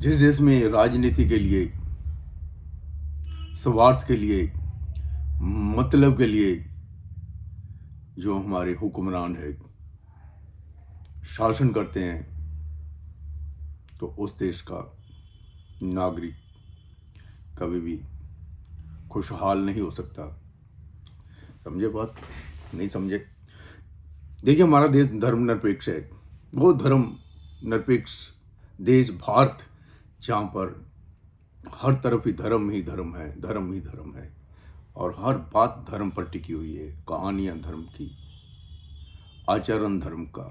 जिस देश में राजनीति के लिए, स्वार्थ के लिए, मतलब के लिए जो हमारे हुक्मरान है शासन करते हैं, तो उस देश का नागरिक कभी भी खुशहाल नहीं हो सकता। समझे बात? नहीं समझे? देखिए, हमारा देश धर्मनिरपेक्ष है, वो धर्म निरपेक्ष देश भारत, जहाँ पर हर तरफ ही धर्म है, धर्म ही धर्म है, और हर बात धर्म पर टिकी हुई है। कहानियाँ धर्म की, आचरण धर्म का,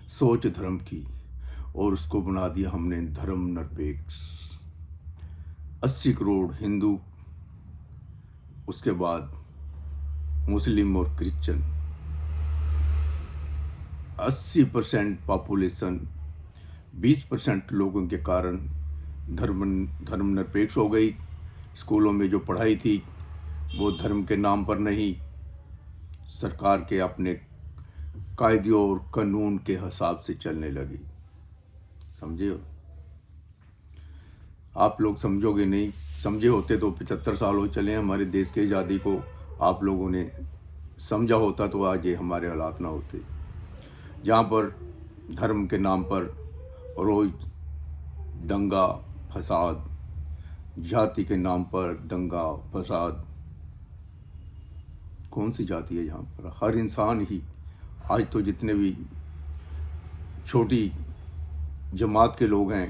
सोच धर्म की, और उसको बना दिया हमने धर्म निरपेक्ष। 80 करोड़ हिंदू, उसके बाद मुस्लिम और क्रिश्चियन, 80% पॉपुलेशन 20% लोगों के कारण धर्मनिरपेक्ष हो गई। स्कूलों में जो पढ़ाई थी वो धर्म के नाम पर नहीं, सरकार के अपने कायदे और कानून के हिसाब से चलने लगी। समझे हो? आप लोग समझोगे नहीं, समझे होते तो 75 साल हो चले हमारे देश की आज़ादी को, आप लोगों ने समझा होता तो आज ये हमारे हालात ना होते, जहाँ पर धर्म के नाम पर रोज दंगा फसाद, जाति के नाम पर दंगा फसाद। कौन सी जाति है जहाँ पर हर इंसान ही, आज तो जितने भी छोटी जमात के लोग हैं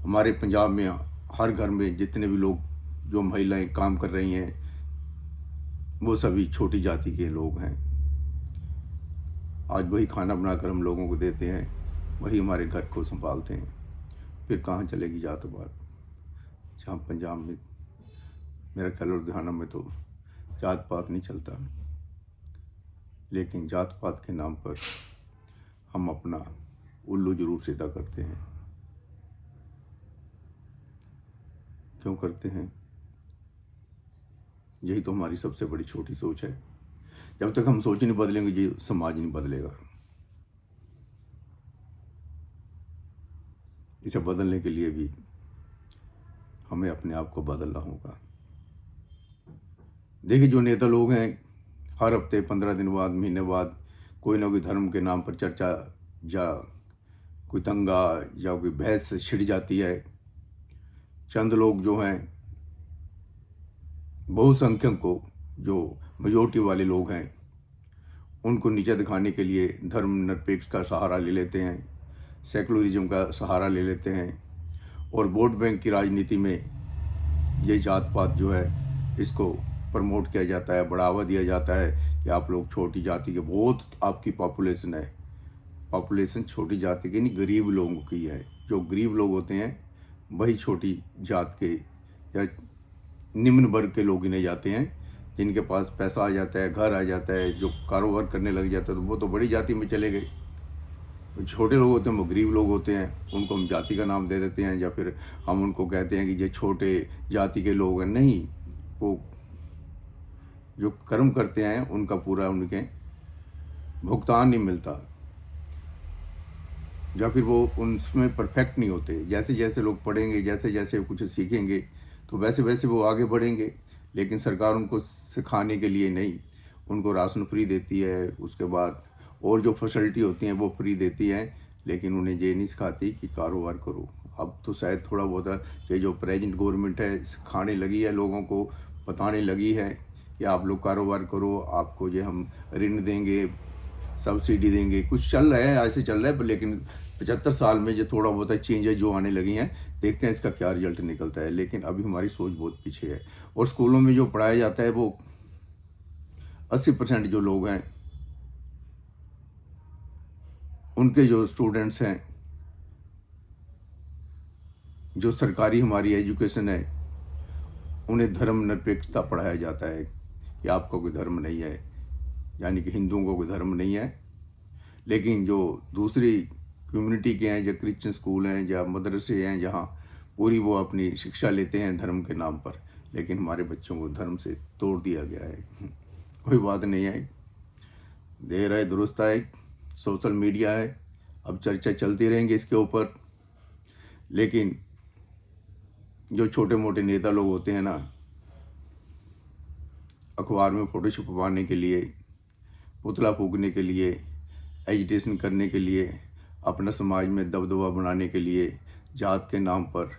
हमारे पंजाब में, हर घर में जितने भी लोग, जो महिलाएं काम कर रही हैं, वो सभी छोटी जाति के लोग हैं। आज वही खाना बनाकर हम लोगों को देते हैं, वही हमारे घर को संभालते हैं। फिर कहाँ चलेगी जातवाद? जहाँ पंजाब में, मेरा ख्याल लुधियाना में तो जात पात नहीं चलता, लेकिन जात पात के नाम पर हम अपना उल्लू जरूर सीधा करते हैं। क्यों करते हैं? यही तो हमारी सबसे बड़ी छोटी सोच है। जब तक हम सोच नहीं बदलेंगे, ये समाज नहीं बदलेगा। इसे बदलने के लिए भी हमें अपने आप को बदलना होगा। देखिए, जो नेता लोग हैं, हर हफ्ते 15 दिन बाद, महीने बाद कोई ना कोई धर्म के नाम पर चर्चा या कोई दंगा या कोई बहस छिड़ जाती है। चंद लोग जो हैं, बहुसंख्यक को, जो मेजोरिटी वाले लोग हैं, उनको नीचे दिखाने के लिए धर्मनिरपेक्ष का सहारा ले लेते हैं, सेकुलरिज्म का सहारा ले लेते हैं, और वोट बैंक की राजनीति में ये जात पात जो है इसको प्रमोट किया जाता है, बढ़ावा दिया जाता है कि आप लोग छोटी जाति के, बहुत आपकी पॉपुलेशन है। पॉपुलेशन छोटी जाति की नहीं, गरीब लोगों की है। जो गरीब लोग होते हैं वही छोटी जात के या निम्न वर्ग के लोग गिने जाते हैं। जिनके पास पैसा आ जाता है, घर आ जाता है, जो कारोबार करने लग जाता है, तो वो तो बड़ी जाति में चले गए। छोटे लोग होते हैं, वो गरीब लोग होते हैं, उनको हम जाति का नाम दे देते हैं, या फिर हम उनको कहते हैं कि ये छोटे जाति के लोग हैं। नहीं, वो जो कर्म करते हैं उनका पूरा उनके भुगतान नहीं मिलता, या फिर वो उनमें परफेक्ट नहीं होते। जैसे जैसे लोग पढ़ेंगे, जैसे जैसे कुछ सीखेंगे, तो वैसे वैसे वो आगे बढ़ेंगे। लेकिन सरकार उनको सिखाने के लिए नहीं, उनको राशन फ्री देती है, उसके बाद और जो फैसिलिटी होती हैं वो फ्री देती है, लेकिन उन्हें ये नहीं सिखाती कि कारोबार करो। अब तो शायद थोड़ा बहुत ये जो प्रेजेंट गवर्नमेंट है सिखाने लगी है, लोगों को बताने लगी है कि आप लोग कारोबार करो, आपको ये हम ऋण देंगे, सब्सिडी देंगे। कुछ चल रहा है, ऐसे चल रहा है, लेकिन 75 साल में जो थोड़ा बहुत चेंजेस जो आने लगी हैं, देखते हैं इसका क्या रिजल्ट निकलता है। लेकिन अभी हमारी सोच बहुत पीछे है। और स्कूलों में जो पढ़ाया जाता है वो 80% जो लोग हैं, उनके जो स्टूडेंट्स हैं, जो सरकारी हमारी एजुकेशन है, उन्हें धर्मनिरपेक्षता पढ़ाया जाता है कि आपका कोई धर्म नहीं है, यानी कि हिंदुओं को कोई धर्म नहीं है। लेकिन जो दूसरी कम्युनिटी के हैं, जो क्रिश्चियन स्कूल हैं या मदरसे हैं, जहाँ पूरी वो अपनी शिक्षा लेते हैं धर्म के नाम पर, लेकिन हमारे बच्चों को धर्म से तोड़ दिया गया है। कोई बात नहीं है, देर है दुरुस्त है, सोशल मीडिया है, अब चर्चा चलती रहेंगी इसके ऊपर। लेकिन जो छोटे मोटे नेता लोग होते हैं ना, अखबार में फ़ोटो छपवाने के लिए, पुतला फूकने के लिए, एजिटेशन करने के लिए, अपना समाज में दबदबा बनाने के लिए, जात के नाम पर,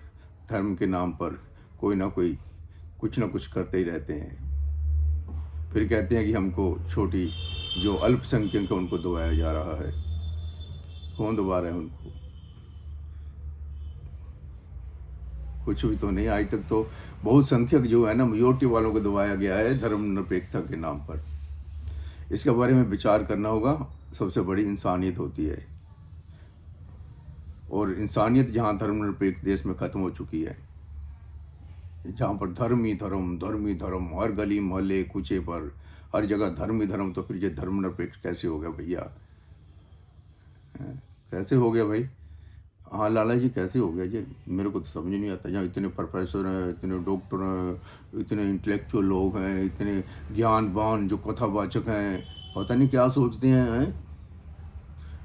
धर्म के नाम पर कोई ना कोई कुछ ना कुछ करते ही रहते हैं। फिर कहते हैं कि हमको छोटी जो अल्पसंख्यक है उनको दबाया जा रहा है। कौन दबा रहा है उनको? कुछ भी तो नहीं। आज तक तो बहुत संख्यक जो है ना, मेजॉरिटी वालों को दबाया गया है धर्मनिरपेक्षता के नाम पर। इसके बारे में विचार करना होगा। सबसे बड़ी इंसानियत होती है, और इंसानियत जहाँ धर्मनिरपेक्ष देश में ख़त्म हो चुकी है, जहाँ पर धर्म ही धर्म, हर गली मोहल्ले कूचे पर हर जगह धर्म ही धर्म, तो फिर ये धर्मनिरपेक्ष कैसे हो गया भैया? कैसे हो गया भाई? हाँ लाला जी, कैसे हो गया जी? मेरे को तो समझ नहीं आता। जहाँ इतने प्रोफेसर हैं, इतने डॉक्टर हैं, इतने इंटेलेक्चुअल लोग हैं, इतने ज्ञानवान जो कथावाचक हैं, पता नहीं क्या सोचते हैं?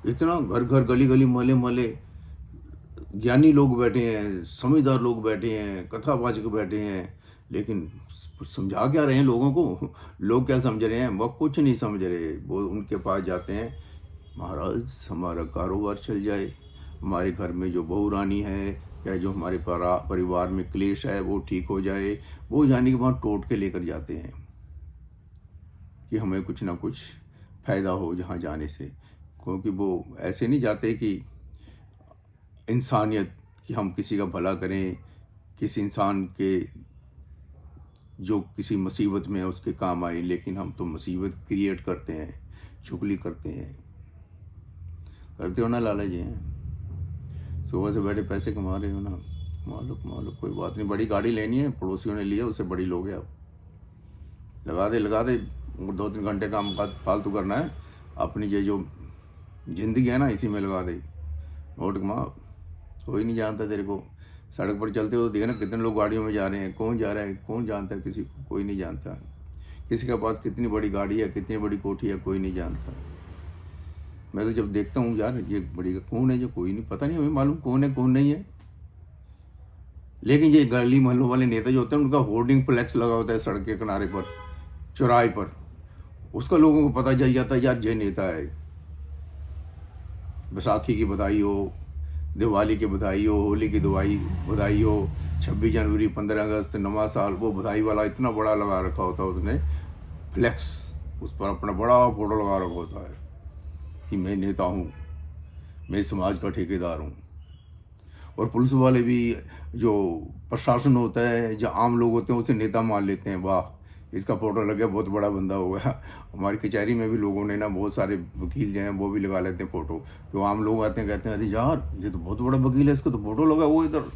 इतना घर घर गली गली मोहल्ले मोहल्ले ज्ञानी लोग बैठे हैं, समझदार लोग बैठे हैं, कथावाचक बैठे हैं, लेकिन समझा क्या रहे हैं लोगों को? लोग क्या समझ रहे हैं? वो कुछ नहीं समझ रहे। वो उनके पास जाते हैं, महाराज हमारा कारोबार चल जाए, हमारे घर में जो बहू रानी है या जो हमारे परिवार में क्लेश है वो ठीक हो जाए। वो जाने के बाद टोट के लेकर जाते हैं कि हमें कुछ ना कुछ फ़ायदा हो जहाँ जाने से, क्योंकि वो ऐसे नहीं जाते कि इंसानियत, कि हम किसी का भला करें, किसी इंसान के जो किसी मुसीबत में है उसके काम आए, लेकिन हम तो मुसीबत क्रिएट करते हैं, चुगली करते हैं। करते हो ना लाला जी? हैं सुबह से बैठे पैसे कमा रहे हो ना, कमा लो, कोई बात नहीं। बड़ी गाड़ी लेनी है, पड़ोसियों ने लिया, उससे बड़ी लोगे आप, लगा दे। 2-3 घंटे काम फालतू करना है, अपनी ये जो ज़िंदगी है ना इसी में लगा दे, नोट कमा। कोई नहीं जानता तेरे को। सड़क पर चलते हो तो देखना कितने लोग गाड़ियों में जा रहे हैं, कौन जा रहा है, कौन जानता है किसी को? कोई नहीं जानता। किसी के पास कितनी बड़ी गाड़ी है, कितनी बड़ी कोठी है, कोई नहीं जानता। मैं तो जब देखता हूँ यार ये बड़ी कौन है, जो कोई नहीं, पता नहीं हमें मालूम कौन है कौन नहीं है। लेकिन ये गली मोहल्लों वाले नेता जो होते हैं उनका होर्डिंग फ्लैक्स लगा होता है सड़क के किनारे पर, चौराहे पर, उसका लोगों को पता चल जाता है यार ये नेता है। बैसाखी की बधाई हो, दिवाली की बधाई हो, होली की बधाई हो, 26 जनवरी, 15 अगस्त, नवा साल, वो बधाई वाला इतना बड़ा लगा रखा होता है उसने फ्लैक्स, उस पर अपना बड़ा फोटो लगा रखा होता है कि मैं नेता हूँ, मैं समाज का ठेकेदार हूँ। और पुलिस वाले भी, जो प्रशासन होता है, जो आम लोग होते हैं, उसे नेता मान लेते हैं। वाह, इसका फ़ोटो लग गया, बहुत बड़ा बंदा हो गया। हमारी कचहरी में भी लोगों ने ना, बहुत सारे वकील जो हैं वो भी लगा लेते हैं फ़ोटो। जो आम लोग आते हैं कहते हैं अरे यार ये तो बहुत बड़ा वकील है, इसका तो फ़ोटो लगा वो इधर।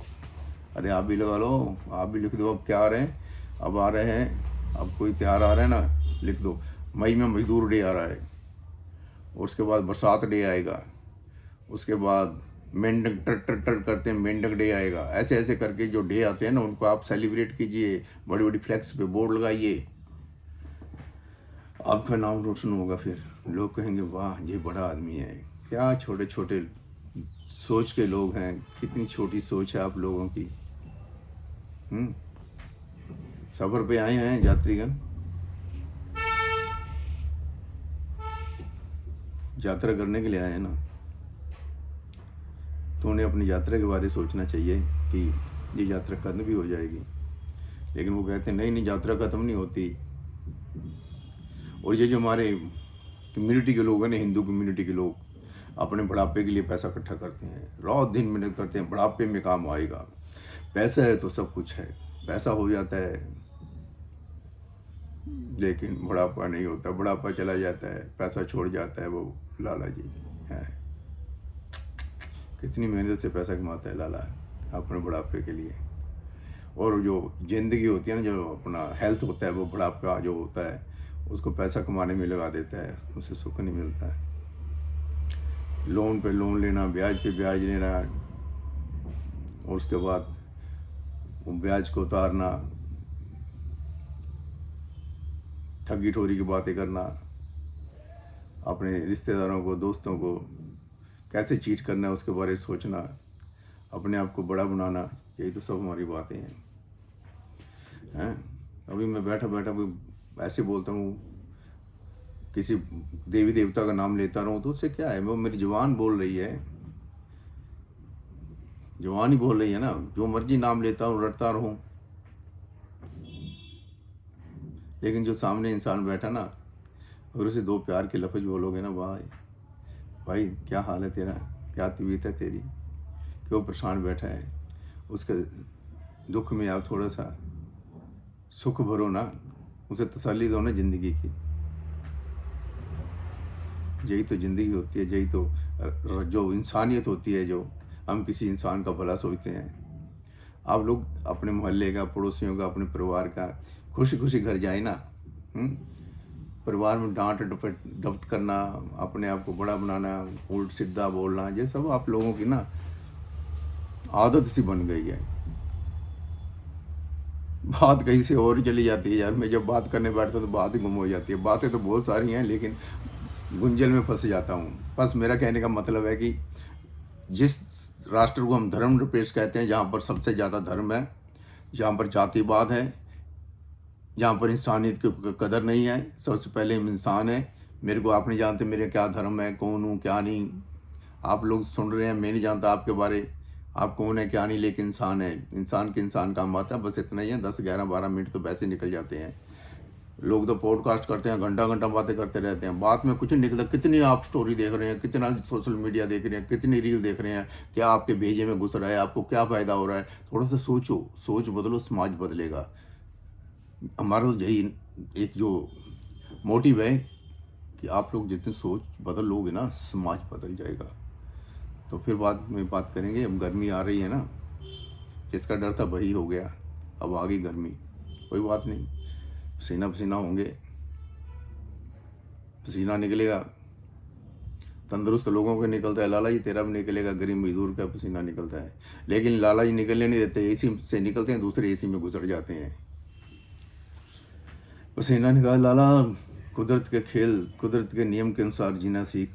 अरे आप भी लगा लो, आप भी लिख दो। अब क्या आ रहे हैं? अब आ रहे हैं, अब कोई त्यौहार आ रहा है ना, लिख दो। मई में मजदूर डे आ रहा है, और उसके बाद बरसात डे आएगा, उसके बाद मेंढक टर करते हैं, मेंढक डे आएगा। ऐसे ऐसे करके जो डे आते हैं ना उनको आप सेलिब्रेट कीजिए, बड़ी बड़ी फ्लैक्स पे बोर्ड लगाइए, आपका नाम रोशन होगा। फिर लोग कहेंगे वाह ये बड़ा आदमी है। क्या छोटे छोटे सोच के लोग हैं, कितनी छोटी सोच है आप लोगों की। सफ़र पे आए हैं यात्रीगण, यात्रा करने के लिए आए हैं ना, तो उन्हें अपनी यात्रा के बारे में सोचना चाहिए कि ये यात्रा खत्म भी हो जाएगी। लेकिन वो कहते हैं नहीं यात्रा खत्म नहीं होती। और ये जो हमारे कम्युनिटी के लोग हैं ना, हिंदू कम्युनिटी के लोग, अपने बुढ़ापे के लिए पैसा इकट्ठा करते हैं, रात दिन मेहनत करते हैं, बुढ़ापे में काम आएगा। पैसा है तो सब कुछ है, पैसा हो जाता है, लेकिन बुढ़ापा नहीं होता। बुढ़ापा चला जाता है, पैसा छोड़ जाता है। वो लाला जी है, कितनी मेहनत से पैसा कमाता है लाला अपने बुढ़ापे के लिए। और जो ज़िंदगी होती है ना, जो अपना हेल्थ होता है, वो बुढ़ापा जो होता है उसको पैसा कमाने में लगा देता है, उसे सुख नहीं मिलता है। लोन पे लोन लेना, ब्याज पे ब्याज लेना, और उसके बाद वो ब्याज को उतारना, ठगी ठोरी की बातें करना, अपने रिश्तेदारों को, दोस्तों को कैसे चीट करना है उसके बारे में सोचना, अपने आप को बड़ा बनाना, यही तो सब हमारी बातें हैं। अभी मैं बैठा बैठा भी ऐसे बोलता हूँ, किसी देवी देवता का नाम लेता रहूँ तो उससे क्या है, वो मेरी जुबान बोल रही है, जुबान ही बोल रही है ना, जो मर्जी नाम लेता हूँ, रटता रहूँ। लेकिन जो सामने इंसान बैठा ना, अगर उसे दो प्यार के लफ्ज़ बोलोगे ना, भाई भाई क्या हाल है तेरा, क्या तबीयत है तेरी, क्यों परेशान बैठा है, उसके दुख में आप थोड़ा सा सुख भरो ना, उसे तसल्ली दो ना ज़िंदगी की। यही तो ज़िंदगी होती है, यही तो जो इंसानियत होती है, जो हम किसी इंसान का भला सोचते हैं। आप लोग अपने मोहल्ले का, पड़ोसियों का, अपने परिवार का खुशी खुशी घर जाए ना। परिवार में डांट डपट करना, अपने आप को बड़ा बनाना, उल्ट सीधा बोलना, ये सब आप लोगों की ना आदत सी बन गई है। बात कहीं से और ही चली जाती है यार। मैं जब बात करने बैठता तो बात ही गुम हो जाती है। बातें तो बहुत सारी हैं, लेकिन गुंजल में फंस जाता हूँ। बस मेरा कहने का मतलब है कि जिस राष्ट्र को हम धर्मनिरपेक्ष कहते हैं, जहाँ पर सबसे ज़्यादा धर्म है, जहाँ पर जातिवाद है, जहाँ पर इंसानियत की कदर नहीं है, सबसे पहले हम इंसान हैं। मेरे को आप नहीं जानते मेरे क्या धर्म है, कौन हूँ क्या नहीं। आप लोग सुन रहे हैं, मैं नहीं जानता आपके बारे, आप कौन है क्या नहीं, लेकिन इंसान है। इंसान के इंसान काम आता है, बस इतना ही है। 10, 11, 12 मिनट तो वैसे निकल जाते हैं। लोग तो पॉडकास्ट करते हैं, घंटा घंटा बातें करते रहते हैं, बात में कुछ नहीं निकलता। कितनी आप स्टोरी देख रहे हैं, कितना सोशल मीडिया देख रहे हैं, कितनी रील देख रहे हैं, क्या आपके भेजे में घुस रहा है, आपको क्या फ़ायदा हो रहा है। थोड़ा सा सोचो, सोच बदलो, समाज बदलेगा। हमारा तो यही एक जो मोटिव है कि आप लोग जितनी सोच बदल लोगे ना, समाज बदल जाएगा। तो फिर बाद में बात करेंगे। अब गर्मी आ रही है ना, जिसका डर था वही हो गया, अब आ गई गर्मी। कोई बात नहीं, पसीना पसीना होंगे, पसीना निकलेगा। तंदुरुस्त लोगों का निकलता है, लाला जी तेरा भी निकलेगा, गरीब मजदूर का पसीना निकलता है। लेकिन लाला जी निकलने नहीं देते, एसी से निकलते हैं, दूसरे एसी में घुसड़ जाते हैं। पसीना निकाल लाला, कुदरत के खेल, कुदरत के नियम के अनुसार जीना सीख।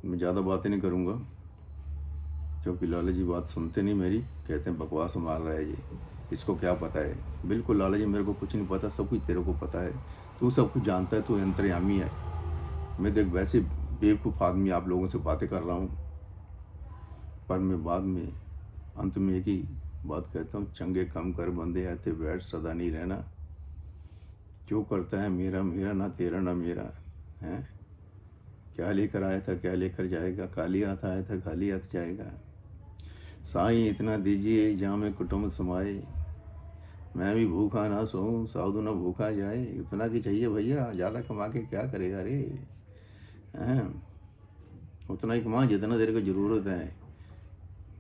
मैं ज़्यादा बातें नहीं करूँगा, क्योंकि लाला जी बात सुनते नहीं मेरी, कहते हैं बकवास मार रहा है ये, इसको क्या पता है। बिल्कुल लाला जी, मेरे को कुछ नहीं पता, सब कुछ तेरे को पता है, तू सब कुछ जानता है, तू अंतर्यामी है। मैं देख वैसे बेवकूफ़ आदमी आप लोगों से बातें कर रहा हूँ, पर मैं बाद में अंत में एक ही बात कहता हूँ, चंगे कम कर बंदे आते बैठ सदा नहीं रहना। जो करता है मेरा मेरा, ना तेरा ना मेरा है। क्या लेकर आया था क्या लेकर जाएगा, खाली हाथ आया था खाली हाथ जाएगा। साईं इतना दीजिए जहाँ में कुटुंब समाए, मैं भी भूखा ना सोऊं साधु ना भूखा जाए। इतना की चाहिए भैया, ज़्यादा कमा के क्या करेगा रे, हैं। उतना ही कमा जितना तेरे को ज़रूरत है।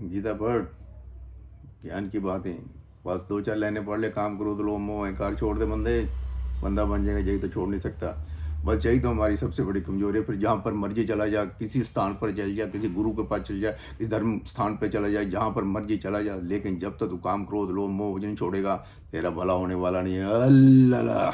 गीता पढ़, ज्ञान की बातें, बस 2-4 लाइनें पढ़ ले, काम करो तो लोग मोह अहंकार छोड़ दे, बंदा बन जाएगा। यही तो छोड़ नहीं सकता, बस यही तो हमारी सबसे बड़ी कमजोरी है। फिर जहाँ पर मर्जी चला जा, किसी स्थान पर चल जा, किसी गुरु के पास चल जा, किसी धर्म स्थान पर चला जाए, जहाँ पर मर्जी चला जा, लेकिन जब तक तू काम क्रोध लोभ मोह नहीं छोड़ेगा, तेरा भला होने वाला नहीं है। अल्लाह।